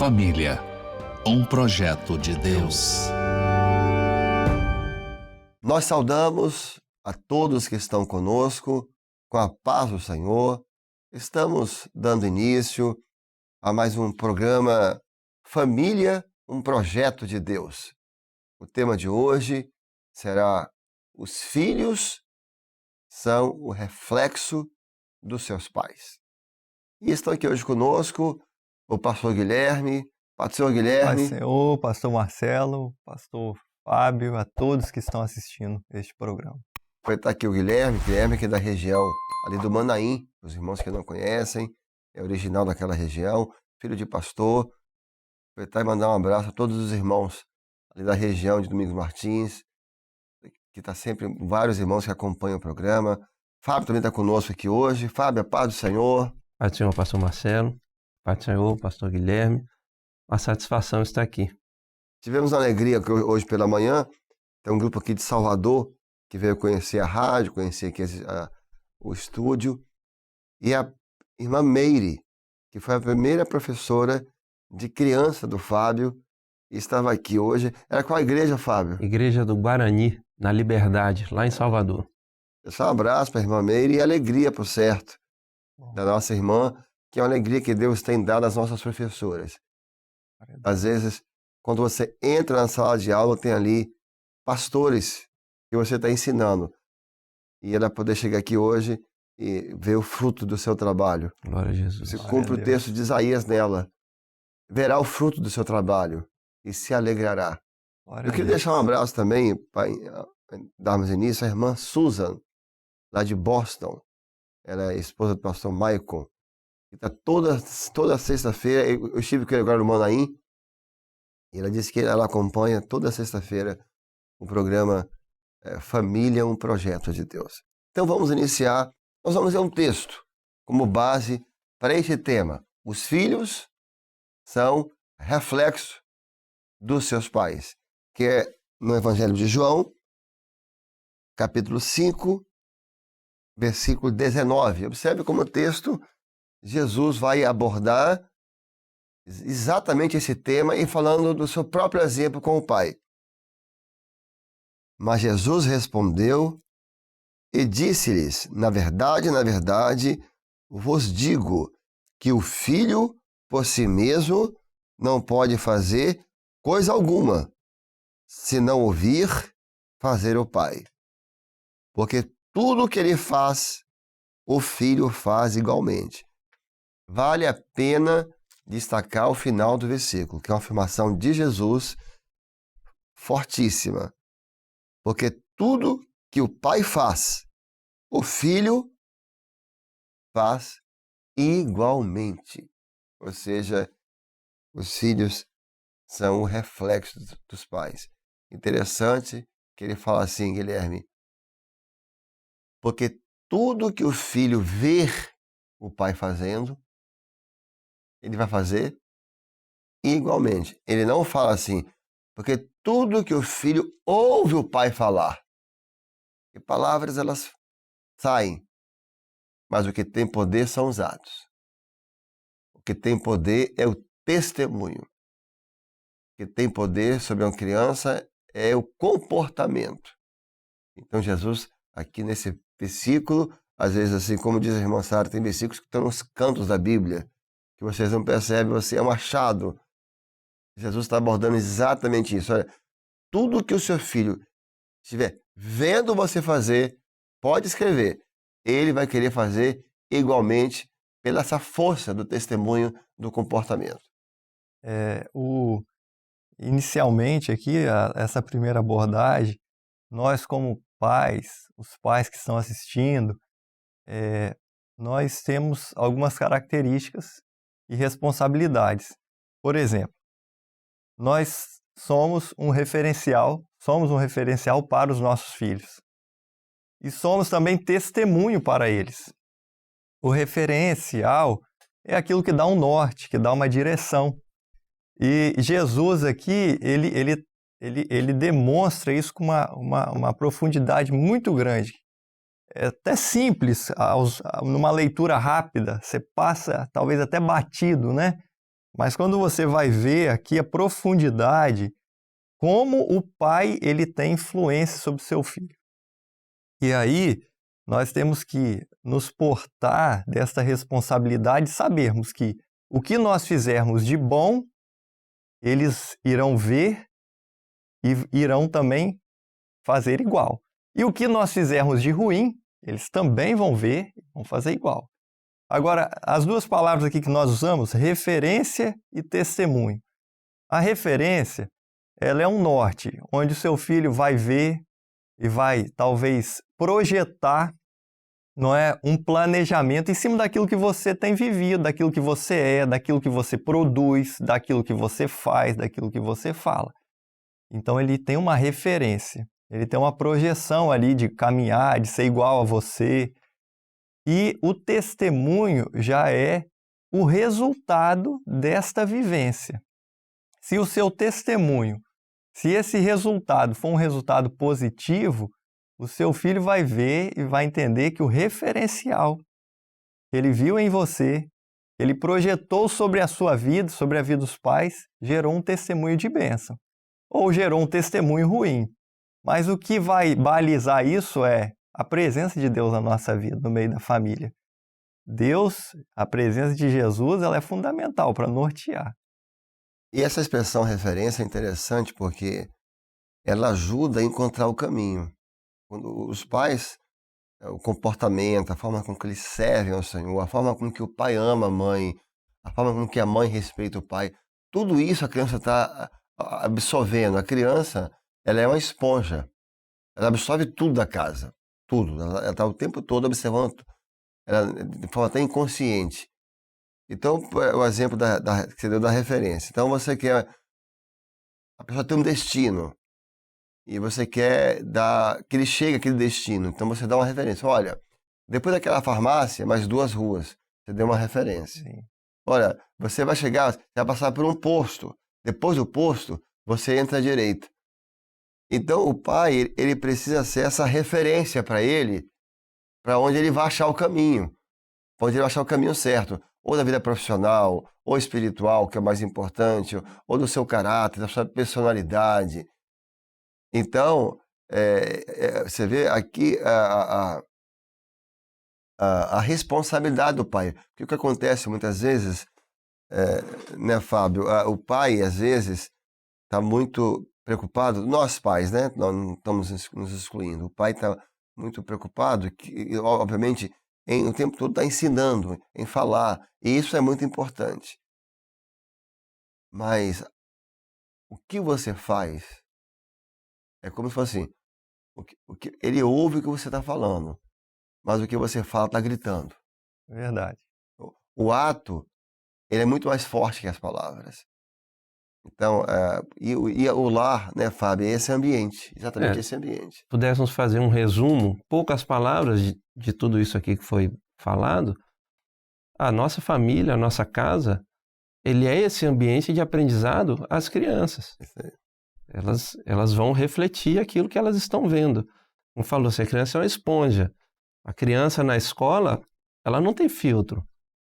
Família, um projeto de Deus. Nós saudamos a todos que estão conosco, com a paz do Senhor. Estamos dando início a mais um programa Família, um projeto de Deus. O tema de hoje será: os filhos são o reflexo dos seus pais. E estão aqui hoje conosco o pastor Guilherme. Pastor Guilherme. Pai Senhor, pastor Marcelo, pastor Fábio, a todos que estão assistindo este programa. Vai estar aqui o Guilherme que é da região ali do Manaim, os irmãos que não conhecem, é original daquela região, filho de pastor. Vai estar e mandar um abraço a todos os irmãos ali da região de Domingos Martins, que está sempre vários irmãos que acompanham o programa. Fábio também está conosco aqui hoje. Fábio, a paz do Senhor. Pai do Senhor, pastor Marcelo, Pai do Senhor, pastor Guilherme, uma satisfação estar aqui. Tivemos a alegria que hoje pela manhã tem um grupo aqui de Salvador que veio conhecer a rádio, conhecer aqui o estúdio, e a irmã Meire, que foi a primeira professora de criança do Fábio, estava aqui hoje. Era qual igreja, Fábio? Igreja do Guarani, na Liberdade, lá em Salvador. Só um abraço para a irmã Meire e alegria, por certo, da nossa irmã, que é uma alegria que Deus tem dado às nossas professoras. Às vezes, quando você entra na sala de aula, tem ali pastores que você está ensinando. E ela poder chegar aqui hoje e ver o fruto do seu trabalho. Glória a Jesus. Você cumpre o texto de Isaías nela. Verá o fruto do seu trabalho e se alegrará. Eu queria deixar um abraço também, para darmos início, à irmã Susan, lá de Boston. Ela é esposa do pastor Michael. Que está toda sexta-feira. Eu estive com ele agora no Manaim. E ela disse que ela acompanha toda sexta-feira o programa Família, um projeto de Deus. Então vamos iniciar. Nós vamos ler um texto como base para este tema. Os filhos são reflexo dos seus pais, que é no Evangelho de João, capítulo 5, versículo 19. Observe como o texto, Jesus vai abordar exatamente esse tema e falando do seu próprio exemplo com o pai. Mas Jesus respondeu e disse-lhes: na verdade, vos digo que o filho por si mesmo não pode fazer coisa alguma, se não ouvir fazer o pai. Porque tudo o que ele faz, o filho faz igualmente. Vale a pena destacar o final do versículo, que é uma afirmação de Jesus fortíssima. Porque tudo que o pai faz, o filho faz igualmente. Ou seja, os filhos são o reflexo dos pais. Interessante que ele fala assim, Guilherme, porque tudo que o filho ver o pai fazendo, ele vai fazer igualmente. Ele não fala assim, porque tudo que o filho ouve o pai falar, e palavras elas saem, mas o que tem poder são os atos. O que tem poder é o testemunho. O que tem poder sobre uma criança é o comportamento. Então Jesus, aqui nesse versículo, às vezes assim como diz a irmã Sara, tem versículos que estão nos cantos da Bíblia, que vocês não percebem, você é um achado. Jesus está abordando exatamente isso. Olha, tudo que o seu filho estiver vendo você fazer, pode escrever. Ele vai querer fazer igualmente pela essa força do testemunho do comportamento. Inicialmente aqui, essa primeira abordagem, nós como pais, os pais que estão assistindo, nós temos algumas características e responsabilidades. Por exemplo, nós somos um referencial para os nossos filhos. E somos também testemunho para eles. O referencial é aquilo que dá um norte, que dá uma direção. E Jesus aqui, ele demonstra isso com uma profundidade muito grande. É até simples, numa leitura rápida, você passa talvez até batido, né? Mas quando você vai ver aqui a profundidade, como o pai ele tem influência sobre o seu filho. E aí nós temos que nos portar desta responsabilidade e sabermos que o que nós fizermos de bom, eles irão ver e irão também fazer igual. E o que nós fizermos de ruim, eles também vão ver e vão fazer igual. Agora, as duas palavras aqui que nós usamos, referência e testemunho. A referência, ela é um norte, onde o seu filho vai ver e vai, talvez, projetar, não é, um planejamento em cima daquilo que você tem vivido, daquilo que você é, daquilo que você produz, daquilo que você faz, daquilo que você fala. Então, ele tem uma referência, ele tem uma projeção ali de caminhar, de ser igual a você. E o testemunho já é o resultado desta vivência. Se o seu testemunho, se esse resultado for um resultado positivo, o seu filho vai ver e vai entender que o referencial que ele viu em você, ele projetou sobre a sua vida, sobre a vida dos pais, gerou um testemunho de bênção. Ou gerou um testemunho ruim. Mas o que vai balizar isso é a presença de Deus na nossa vida, no meio da família. Deus, a presença de Jesus, ela é fundamental para nortear. E essa expressão referência é interessante porque ela ajuda a encontrar o caminho. Quando os pais, o comportamento, a forma com que eles servem ao Senhor, a forma com que o pai ama a mãe, a forma com que a mãe respeita o pai, tudo isso a criança está absorvendo. A criança, ela é uma esponja. Ela absorve tudo da casa, tudo. Ela está o tempo todo observando, ela, de forma até inconsciente. Então, o exemplo que você deu da referência. Então, você quer... A pessoa tem um destino e você quer que ele chegue àquele destino. Então, você dá uma referência. Olha, depois daquela farmácia, mais 2 ruas. Você deu uma referência. Sim. Olha, você vai chegar, você vai passar por um posto. Depois do posto, você entra à direita. Então, o pai, ele precisa ser essa referência para ele, para onde ele vai achar o caminho. Para onde ele vai achar o caminho certo. Ou da vida profissional, ou espiritual, que é o mais importante, ou do seu caráter, da sua personalidade. Então, você vê aqui a responsabilidade do pai. Porque o que acontece muitas vezes, né, Fábio? O pai, às vezes, está muito preocupado, nós pais, né? Nós não estamos nos excluindo. O pai está muito preocupado, que, obviamente, o tempo todo está ensinando, em falar. E isso é muito importante. Mas o que você faz é como se fosse assim, ele ouve o que você está falando, mas o que você fala está gritando. Verdade. O ato, ele é muito mais forte que as palavras. Então, e o lar, né, Fábio, é esse ambiente, exatamente esse ambiente. Pudéssemos fazer um resumo, poucas palavras de tudo isso aqui que foi falado, a nossa família, a nossa casa, ele é esse ambiente de aprendizado às crianças. Elas vão refletir aquilo que elas estão vendo. Como falou, se a criança é uma esponja, a criança na escola, ela não tem filtro.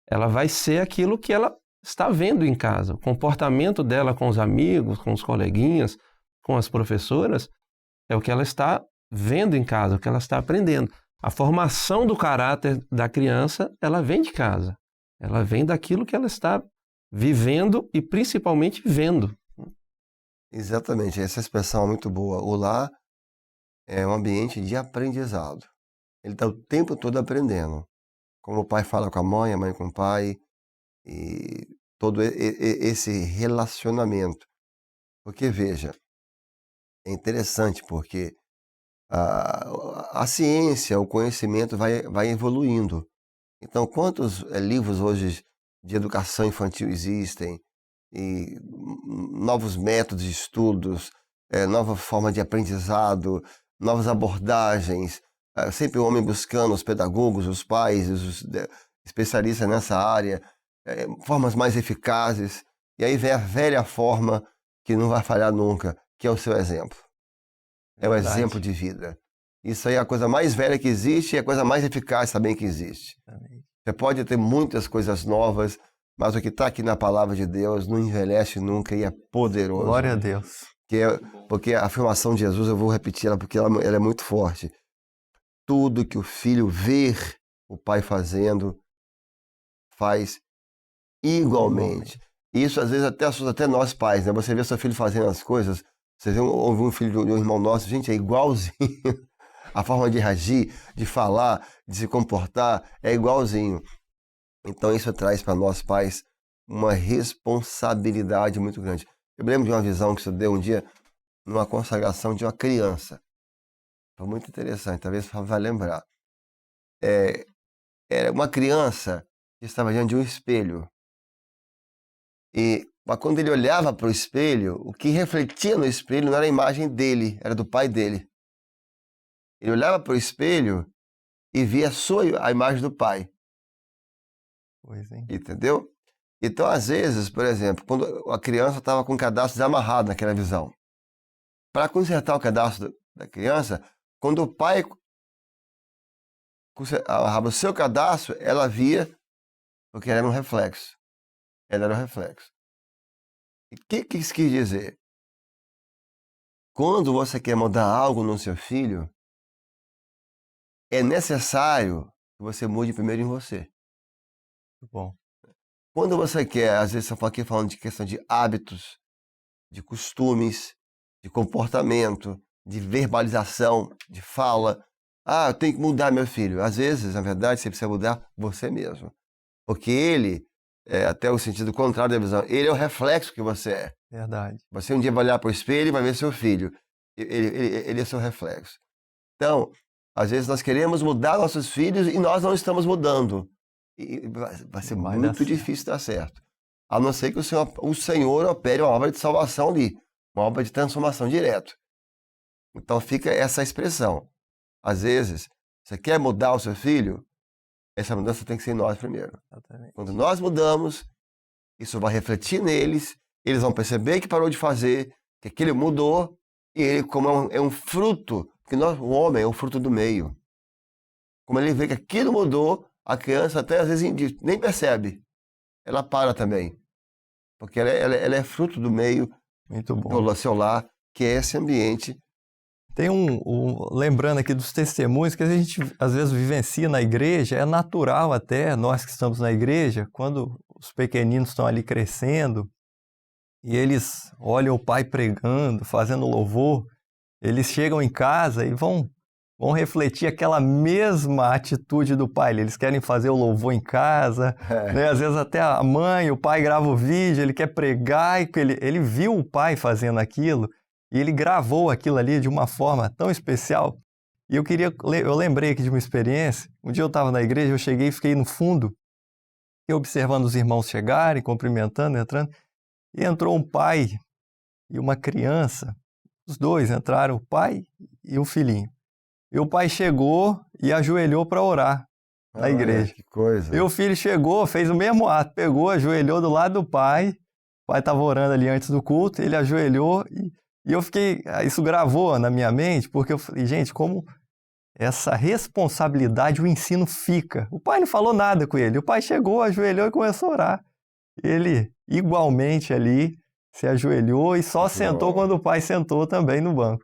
Ela vai ser aquilo que ela está vendo em casa. O comportamento dela com os amigos, com os coleguinhas, com as professoras, é o que ela está vendo em casa, o que ela está aprendendo. A formação do caráter da criança, ela vem de casa. Ela vem daquilo que ela está vivendo e principalmente vendo. Exatamente, essa expressão é muito boa. O lar é um ambiente de aprendizado. Ele está o tempo todo aprendendo. Como o pai fala com a mãe com o pai, e todo esse relacionamento. Porque, veja, é interessante porque a ciência, o conhecimento vai evoluindo. Então, quantos livros hoje de educação infantil existem, e novos métodos de estudos, nova forma de aprendizado, novas abordagens, sempre o homem buscando, os pedagogos, os pais, os especialistas nessa área, formas mais eficazes, e aí vem a velha forma que não vai falhar nunca, que é o seu exemplo. É o exemplo de vida. Isso aí é a coisa mais velha que existe e a coisa mais eficaz também que existe. Você pode ter muitas coisas novas, Mas o que está aqui na palavra de Deus não envelhece nunca e é poderoso. Glória a Deus. Porque a afirmação de Jesus, eu vou repetir ela porque ela é muito forte. Tudo que o filho ver o pai fazendo, faz igualmente. Isso às vezes até assusta até nós pais, né? Você vê seu filho fazendo as coisas, você vê um filho de um irmão nosso, gente, é igualzinho. A forma de reagir, de falar, de se comportar, é igualzinho. Então isso traz para nós pais uma responsabilidade muito grande. Eu me lembro de uma visão que você deu um dia numa consagração de uma criança. Foi muito interessante, talvez você vai lembrar. Era uma criança que estava diante de um espelho. Mas quando ele olhava para o espelho, o que refletia no espelho não era a imagem dele, era do pai dele. Ele olhava para o espelho e via a imagem do pai. Pois é. Entendeu? Então, às vezes, por exemplo, quando a criança estava com o cadastro desamarrado naquela visão, para consertar o cadastro da criança, quando o pai amarrava o seu cadastro, ela via, porque era um reflexo. Ela era um reflexo. E o que isso quis dizer? Quando você quer mudar algo no seu filho, é necessário que você mude primeiro em você. Muito bom. Quando você quer, às vezes eu estou aqui falando de questão de hábitos, de costumes, de comportamento, de verbalização, de fala. Ah, eu tenho que mudar meu filho. Às vezes, na verdade, você precisa mudar você mesmo. Porque ele, até o sentido contrário da visão, ele é o reflexo que você é. Verdade. Você um dia vai olhar para o espelho e vai ver seu filho. Ele é seu reflexo. Então, às vezes nós queremos mudar nossos filhos e nós não estamos mudando. E vai ser muito difícil dar certo. A não ser que o Senhor opere uma obra de salvação ali, uma obra de transformação direto. Então fica essa expressão. Às vezes, você quer mudar o seu filho, essa mudança tem que ser em nós primeiro. Exatamente. Quando nós mudamos, isso vai refletir neles, eles vão perceber que parou de fazer, que aquilo mudou, e ele, como é um fruto, porque o homem é um fruto do meio. Como ele vê que aquilo mudou, a criança até às vezes nem percebe. Ela para também. Porque ela é fruto do meio, Muito bom. do seu lar, que é esse ambiente. Tem lembrando aqui dos testemunhos que a gente às vezes vivencia na igreja, é natural até, nós que estamos na igreja, quando os pequeninos estão ali crescendo e eles olham o pai pregando, fazendo louvor, eles chegam em casa e vão refletir aquela mesma atitude do pai. Eles querem fazer o louvor em casa, né? Às vezes até a mãe, o pai grava o vídeo, ele quer pregar, e ele viu o pai fazendo aquilo, e ele gravou aquilo ali de uma forma tão especial. E eu lembrei aqui de uma experiência. Um dia eu estava na igreja, eu cheguei e fiquei no fundo, observando os irmãos chegarem, cumprimentando, entrando, e entrou um pai e uma criança. Os dois entraram, o pai e o filhinho. E o pai chegou e ajoelhou para orar na igreja. Que coisa. E o filho chegou, fez o mesmo ato, pegou, ajoelhou do lado do pai. O pai estava orando ali antes do culto, ele ajoelhou e eu fiquei... Isso gravou na minha mente, porque eu falei, gente, como essa responsabilidade, o ensino fica. O pai não falou nada com ele. O pai chegou, ajoelhou e começou a orar. Ele, igualmente ali, se ajoelhou e só sentou quando o pai sentou também no banco.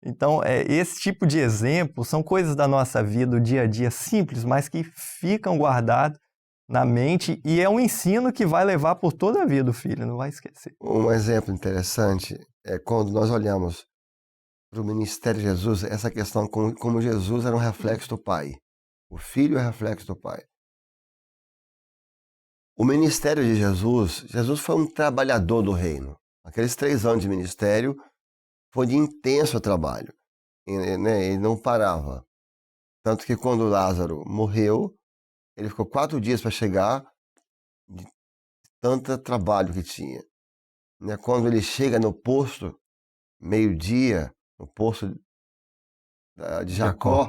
Então, esse tipo de exemplo são coisas da nossa vida, do dia a dia, simples, mas que ficam guardados na mente e é um ensino que vai levar por toda a vida o filho, não vai esquecer. Um exemplo interessante é quando nós olhamos para o ministério de Jesus, essa questão como Jesus era um reflexo do Pai. O Filho é reflexo do Pai. O ministério de Jesus foi um trabalhador do reino. Aqueles 3 anos de ministério foi de intenso trabalho, né? Ele não parava. Tanto que quando Lázaro morreu, ele ficou 4 dias para chegar, de tanto trabalho que tinha. Né? Quando ele chega no posto, meio-dia, no posto de Jacó,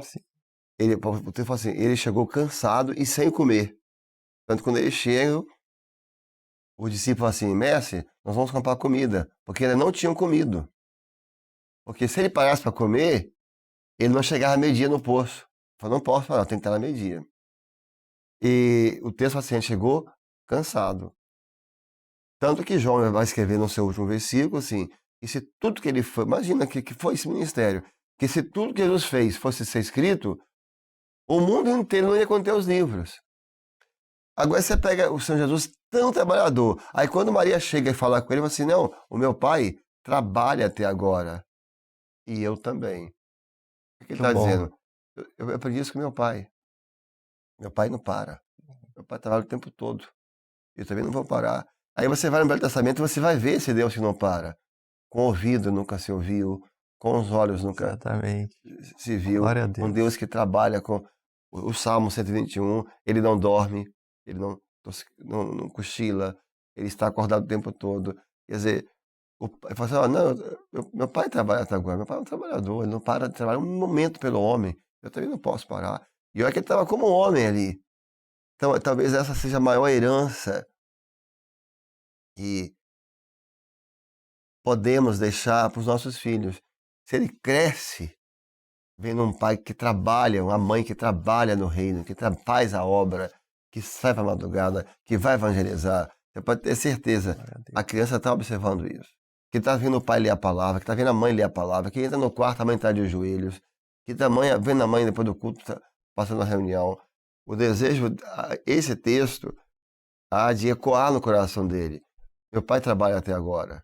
ele fala assim, ele chegou cansado e sem comer. Tanto que quando ele chega, os discípulos falam assim, mestre, nós vamos comprar comida, porque ainda não tinham comido. Porque se ele parasse para comer, ele não chegava meio-dia no poço. Ele falou, não posso parar, tem que estar lá meio-dia. E o texto fala assim, ele chegou cansado. Tanto que João vai escrever no seu último versículo assim, que se tudo que ele foi, imagina que foi esse ministério, que se tudo que Jesus fez fosse ser escrito, o mundo inteiro não ia conter os livros. Agora você pega o Senhor Jesus tão trabalhador, aí quando Maria chega e fala com ele, ele fala assim, não, o meu pai trabalha até agora, e eu também. O que ele está dizendo? Eu aprendi isso com meu pai. Meu pai não para. Meu pai trabalha o tempo todo. Eu também não vou parar. Aí você vai no Velho Testamento e você vai ver esse Deus que não para. Com o ouvido nunca se ouviu, com os olhos nunca Exatamente. se viu. Glória a Deus. Um Deus que trabalha com o Salmo 121, ele não dorme, ele não cochila, ele está acordado o tempo todo. Quer dizer, ele fala assim, não, meu pai trabalha até agora, meu pai é um trabalhador, ele não para de trabalhar um momento pelo homem, eu também não posso parar. E olha que ele estava como um homem ali. Então, talvez essa seja a maior herança que podemos deixar para os nossos filhos. Se ele cresce vendo um pai que trabalha, uma mãe que trabalha no reino, que faz a obra, que sai para a madrugada, que vai evangelizar, você pode ter certeza, a criança está observando isso. Que está vendo o pai ler a palavra, que está vendo a mãe ler a palavra, que entra no quarto, a mãe está de joelhos, que está vendo a mãe depois do culto, tá passando a reunião. O desejo, esse texto, há de ecoar no coração dele. Meu pai trabalha até agora,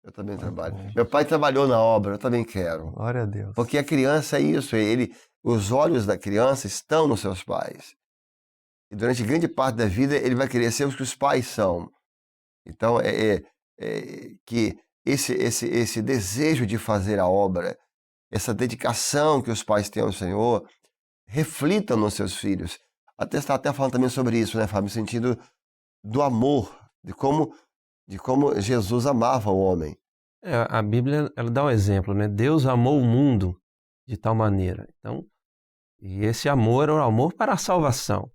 eu também trabalho. Meu pai trabalhou na obra, eu também quero. Glória a Deus. Porque a criança é isso, os olhos da criança estão nos seus pais. E durante grande parte da vida ele vai querer ser o que os pais são. Então, que esse desejo de fazer a obra, essa dedicação que os pais têm ao Senhor, reflitam nos seus filhos. Até está falando também sobre isso, né, Fábio? No sentido do amor, de como Jesus amava o homem. A Bíblia ela dá um exemplo, né? Deus amou o mundo de tal maneira. Então, e esse amor é o amor para a salvação.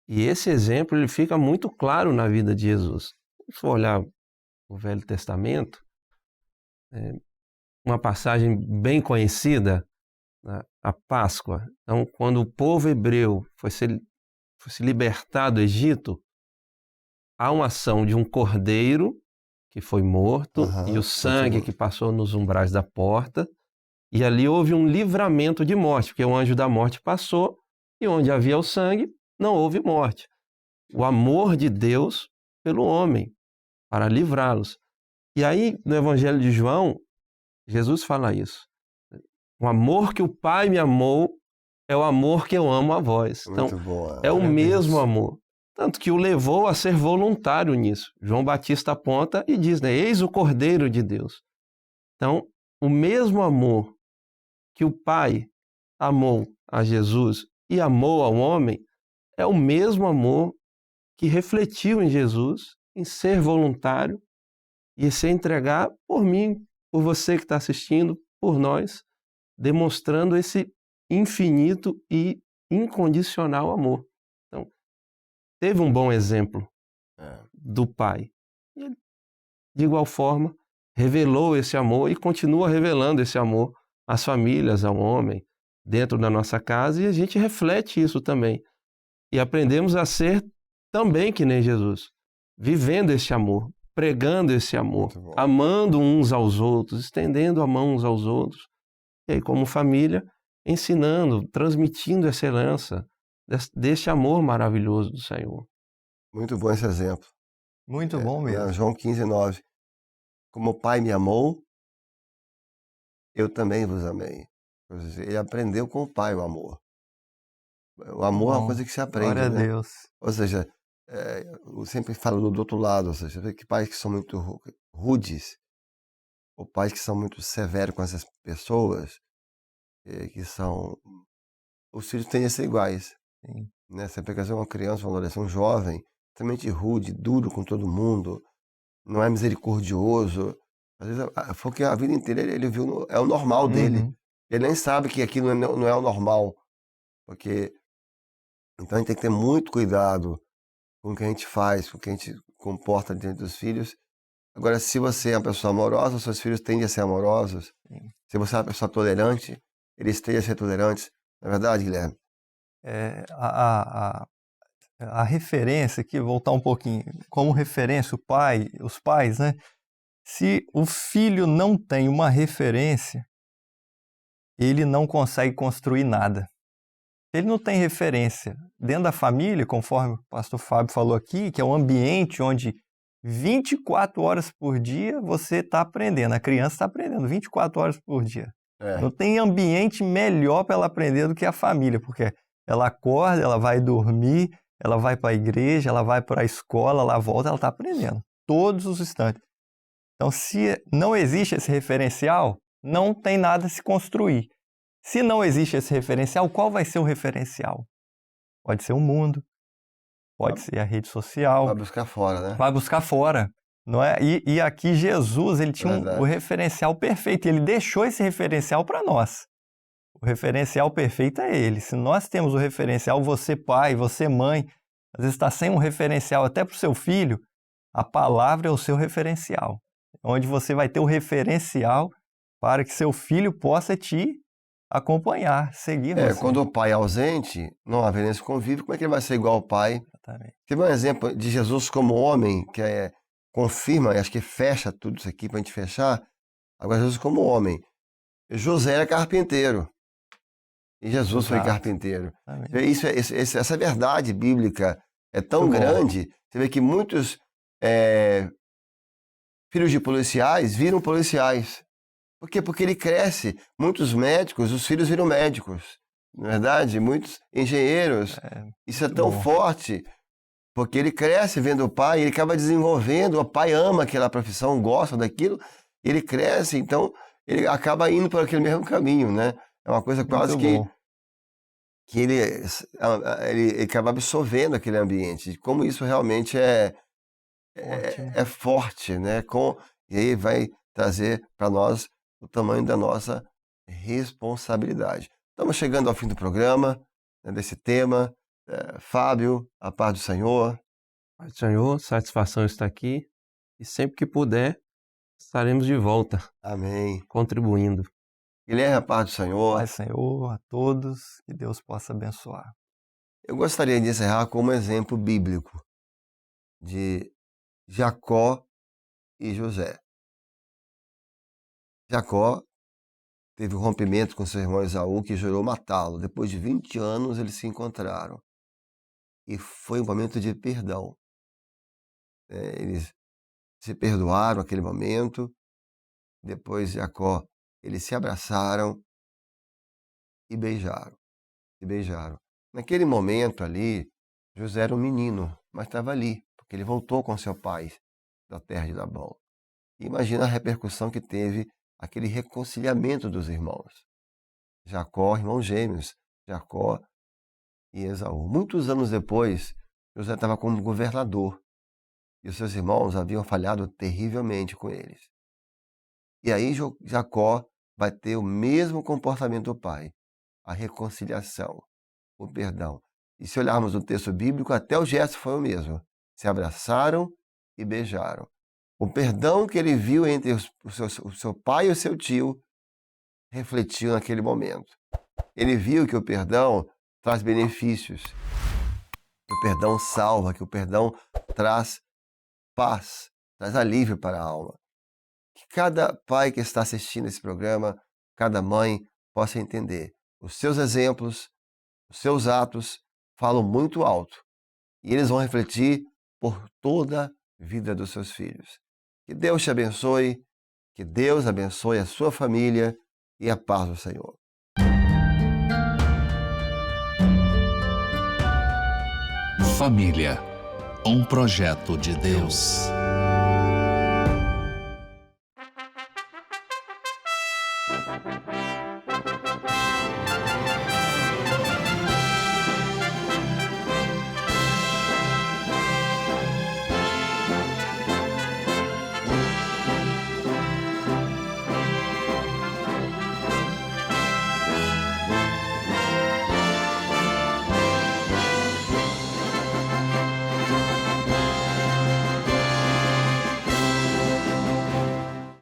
E esse exemplo ele fica muito claro na vida de Jesus. Se for olhar o Velho Testamento, uma passagem bem conhecida, a Páscoa. Então, quando o povo hebreu foi se libertar do Egito, há uma ação de um cordeiro que foi morto e o sangue que passou nos umbrais da porta, e ali houve um livramento de morte, porque o anjo da morte passou e onde havia o sangue não houve morte. O amor de Deus pelo homem, para livrá-los. E aí, no Evangelho de João, Jesus fala isso. O amor que o Pai me amou é o amor que eu amo a vós. Então, é o mesmo amor. Tanto que o levou a ser voluntário nisso. João Batista aponta e diz, né? Eis o Cordeiro de Deus. Então, o mesmo amor que o Pai amou a Jesus e amou ao homem, é o mesmo amor que refletiu em Jesus, em ser voluntário e se entregar por mim, por você que está assistindo, por nós, demonstrando esse infinito e incondicional amor. Então, teve um bom exemplo do Pai. E ele, de igual forma, revelou esse amor e continua revelando esse amor às famílias, ao homem, dentro da nossa casa, e a gente reflete isso também. E aprendemos a ser também que nem Jesus, vivendo esse amor, pregando esse amor, amando uns aos outros, estendendo a mão uns aos outros. E aí, como família, ensinando, transmitindo essa herança desse amor maravilhoso do Senhor. Muito bom esse exemplo. Muito bom mesmo. João 15:9. Como o Pai me amou, eu também vos amei. Ele aprendeu com o Pai o amor. O amor é uma coisa que se aprende. Glória a né? Deus. Ou seja, eu sempre falo do outro lado, ou seja, que pais que são muito rudes, ou pais que são muito severos com essas pessoas, que são... Os filhos tendem a ser iguais. Sim. Né? Você pega uma criança, um adolescente, um jovem, extremamente rude, duro com todo mundo, não é misericordioso. Às vezes, porque a vida inteira ele viu, é o normal dele. Ele nem sabe que aquilo não é o normal. Porque... Então a gente tem que ter muito cuidado com o que a gente faz, com o que a gente comporta diante dos filhos. Agora, se você é uma pessoa amorosa, seus filhos tendem a ser amorosos. Sim. Se você é uma pessoa tolerante, eles tendem a ser tolerantes. Não é verdade, Guilherme? A referência aqui, voltar um pouquinho, como referência, os pais, né? Se o filho não tem uma referência, ele não consegue construir nada. Ele não tem referência dentro da família, conforme o pastor Fábio falou aqui, que é um ambiente onde 24 horas por dia você está aprendendo, a criança está aprendendo 24 horas por dia. Não tem ambiente melhor para ela aprender do que a família, porque ela acorda, ela vai dormir, ela vai para a igreja, ela vai para a escola, ela volta, ela está aprendendo todos os instantes. Então, se não existe esse referencial, não tem nada a se construir. Se não existe esse referencial, qual vai ser o referencial? Pode ser o mundo, pode ser a rede social. Vai buscar fora, né? Vai buscar fora. Não é? E aqui Jesus, ele tinha o referencial perfeito. Ele deixou esse referencial para nós. O referencial perfeito é ele. Se nós temos o referencial, você pai, você mãe, às vezes está sem um referencial até para o seu filho, a palavra é o seu referencial. Onde você vai ter o referencial para que seu filho possa te acompanhar, seguir você. Quando o pai é ausente, não haver esse convívio, como é que ele vai ser igual ao pai? Exatamente. Teve um exemplo de Jesus como homem, que confirma, acho que fecha tudo isso aqui para a gente fechar. Agora, Jesus como homem. José era carpinteiro. E Jesus foi carpinteiro. Essa verdade bíblica é tão grande. Você vê que muitos filhos de policiais viram policiais. Por quê? Porque ele cresce. Muitos médicos, os filhos viram médicos. Não é verdade? Muitos engenheiros. Isso é tão forte. Porque ele cresce vendo o pai, ele acaba desenvolvendo. O pai ama aquela profissão, gosta daquilo. Ele cresce, então ele acaba indo por aquele mesmo caminho, né? É uma coisa quase que ele acaba absorvendo aquele ambiente. Como isso realmente é forte, né? E aí vai trazer para nós o tamanho da nossa responsabilidade. Estamos chegando ao fim do programa, né, desse tema. Fábio, a paz do Senhor. Paz do Senhor, satisfação estar aqui. E sempre que puder, estaremos de volta. Amém. Contribuindo. Guilherme, a paz do Senhor. Paz do Senhor a todos, que Deus possa abençoar. Eu gostaria de encerrar com um exemplo bíblico de Jacó e José. Jacó teve um rompimento com seu irmão Esaú, que jurou matá-lo. Depois de 20 anos, eles se encontraram. E foi um momento de perdão. Eles se perdoaram naquele momento. Depois, Jacó, eles se abraçaram e beijaram. Naquele momento ali, José era um menino, mas estava ali, porque ele voltou com seu pai da terra de Labão. E imagina a repercussão que teve aquele reconciliamento dos irmãos. Jacó, irmãos gêmeos, Jacó e Esaú. Muitos anos depois, José estava como governador e os seus irmãos haviam falhado terrivelmente com eles. E aí Jacó vai ter o mesmo comportamento do pai, a reconciliação, o perdão. E se olharmos o texto bíblico, até o gesto foi o mesmo. Se abraçaram e beijaram. O perdão que ele viu entre o seu pai e o seu tio refletiu naquele momento. Ele viu que o perdão traz benefícios, que o perdão salva, que o perdão traz paz, traz alívio para a alma. Que cada pai que está assistindo esse programa, cada mãe, possa entender. Os seus exemplos, os seus atos falam muito alto e eles vão refletir por toda a vida dos seus filhos. Que Deus te abençoe, que Deus abençoe a sua família e a paz do Senhor. Família, um projeto de Deus.